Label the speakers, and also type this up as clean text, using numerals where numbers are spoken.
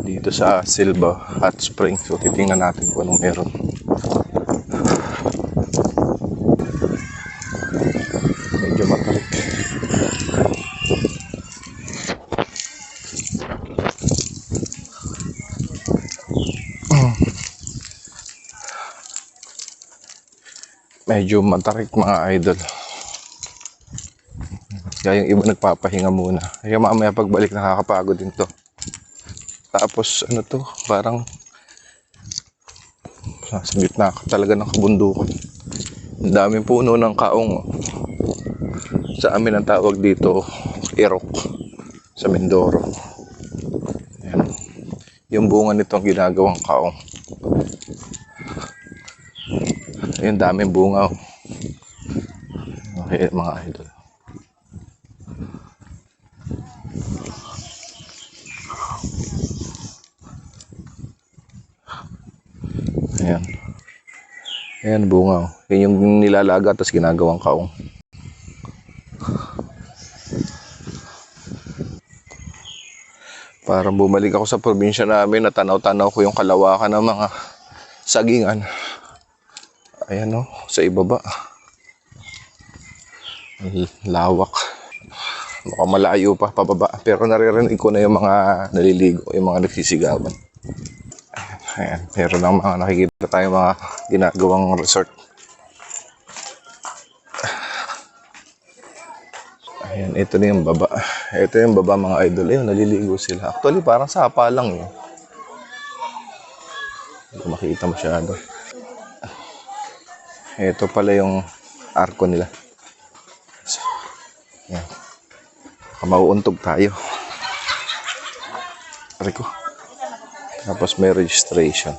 Speaker 1: dito sa Silva Hot Spring. So titingnan natin kung anong meron. Medyo matarik. Medyo matarik mga idol. Kaya yung iba nagpapahinga muna. Kaya mamaya pagbalik nakakapagod din to. Tapos ano to, parang sa gitna talaga ng kabundukan. Ang daming puno ng kaong. Sa amin ang tawag dito, Irok. Sa Mindoro. Ayan. Yung bunga nito ang ginagawang kaong. Ayun, daming bunga. Okay, mga idol. Ayan. Ayan, bunga. Yan yung nilalaga tapos ginagawang kaong. Parang bumalik ako sa probinsya namin, natanaw-tanaw ko yung kalawakan ng mga sagingan. Ayan o, sa ibaba. Lawak. Mukhang malayo pa, pababa. Pero naririnig ko na yung mga naliligo, yung mga nagsisigawan. Ayan, meron lang mga nakikita tayong mga ginagawang resort. Ayan, ito na yung baba. Ito yung baba mga idol. Ayun, naliligo sila. Actually, parang sapa lang yun. Hindi ko makita masyado. Ito pala yung arko nila. So, yan. Mauuntog tayo. Arko. Tapos may registration.